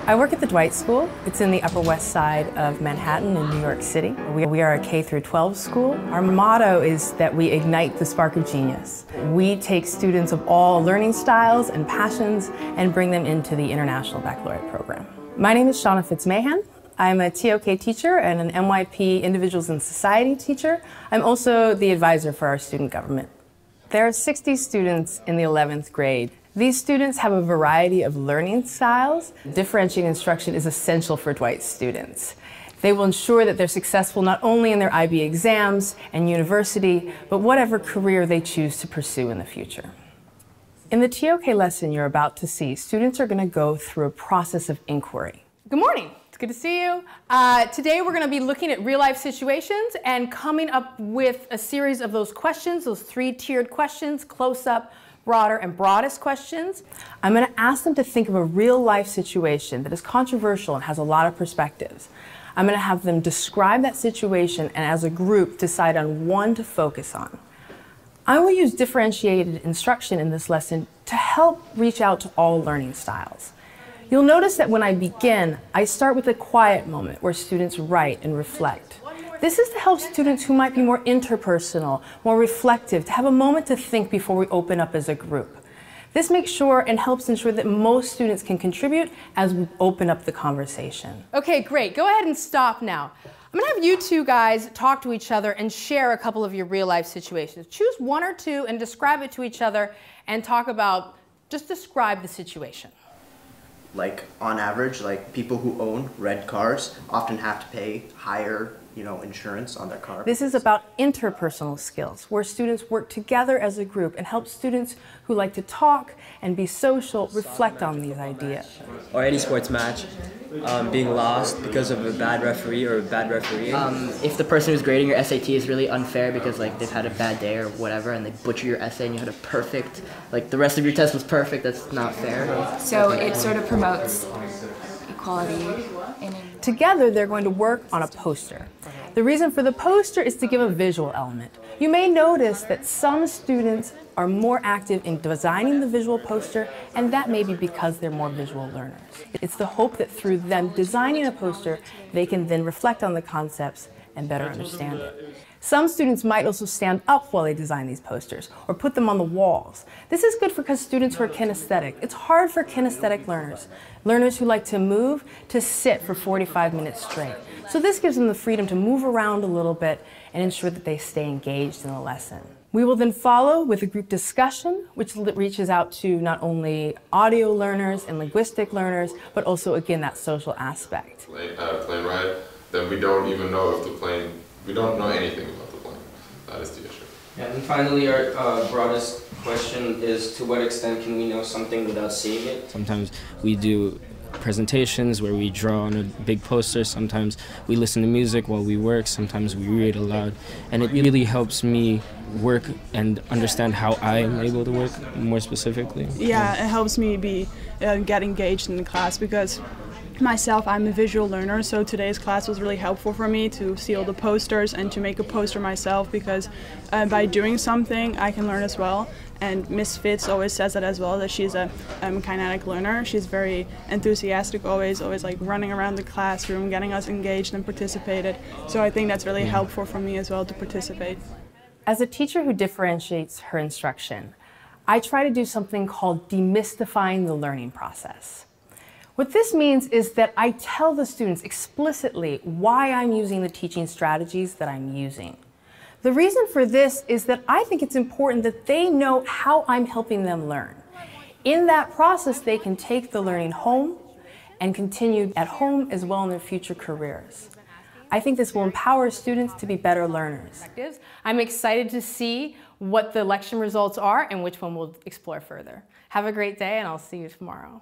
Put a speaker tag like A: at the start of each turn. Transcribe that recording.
A: I work at the Dwight School. It's in the Upper West Side of Manhattan in New York City. We are a K-12 school. Our motto is that we ignite the spark of genius. We take students of all learning styles and passions and bring them into the International Baccalaureate program. My name is Shauna Fitzmahan. I'm a TOK teacher and an MYP Individuals in Society teacher. I'm also the advisor for our student government. There are 60 students in the 11th grade. These students have a variety of learning styles. Differentiated instruction is essential for Dwight students. They will ensure that they're successful not only in their IB exams and university, but whatever career they choose to pursue in the future. In the TOK lesson you're about to see, students are going to go through a process of inquiry. Good morning. It's good to see you. Today we're going to be looking at real-life situations and coming up with a series of those questions, those three-tiered questions, close-up, broader, and broadest questions. I'm going to ask them to think of a real-life situation that is controversial and has a lot of perspectives. I'm going to have them describe that situation and as a group decide on one to focus on. I will use differentiated instruction in this lesson to help reach out to all learning styles. You'll notice that when I begin, I start with a quiet moment where students write and reflect. This is to help students who might be more interpersonal, more reflective, to have a moment to think before we open up as a group. This makes sure and helps ensure that most students can contribute as we open up the conversation. Okay, great. Go ahead and stop now. I'm going to have you two guys talk to each other and share a couple of your real-life situations. Choose one or two and describe it to each other and talk about, just describe the situation.
B: Like, on average, like people who own red cars often have to pay higher insurance on their car.
A: This is about interpersonal skills, where students work together as a group and help students who like to talk and be social reflect on these ideas.
C: Or any sports match, being lost because of a bad referee or a bad referee.
D: If the person who's grading your SAT is really unfair because they've had a bad day or whatever and they butcher your essay and you had a perfect, the rest of your test was perfect, that's not fair.
E: So it sort of promotes equality.
A: Together, they're going to work on a poster. The reason for the poster is to give a visual element. You may notice that some students are more active in designing the visual poster, and that may be because they're more visual learners. It's the hope that through them designing a poster, they can then reflect on the concepts and better understand it. Some students might also stand up while they design these posters or put them on the walls. This is good for students who are kinesthetic. It's hard for kinesthetic learners who like to move, to sit for 45 minutes straight. So this gives them the freedom to move around a little bit and ensure that they stay engaged in the lesson. We will then follow with a group discussion, which reaches out to not only audio learners and linguistic learners, but also, again, that social aspect.
F: Plane ride, then we don't even know if the plane, we don't know anything about the plane. That is the issue.
C: And finally, our broadest question is, to what extent can we know something without seeing it?
G: Sometimes we do presentations where we draw on a big poster, sometimes we listen to music while we work, sometimes we read aloud, and it really helps me work and understand how I am able to work more specifically.
H: Yeah, it helps me get engaged in the class because myself, I'm a visual learner, so today's class was really helpful for me to see all the posters and to make a poster myself because by doing something I can learn as well. And Miss Fitz always says that as well, that she's a kinetic learner. She's very enthusiastic, always like running around the classroom, getting us engaged and participated. So I think that's really helpful for me as well to participate.
A: As a teacher who differentiates her instruction, I try to do something called demystifying the learning process. What this means is that I tell the students explicitly why I'm using the teaching strategies that I'm using. The reason for this is that I think it's important that they know how I'm helping them learn. In that process, they can take the learning home and continue at home as well in their future careers. I think this will empower students to be better learners. I'm excited to see what the election results are and which one we'll explore further. Have a great day, and I'll see you tomorrow.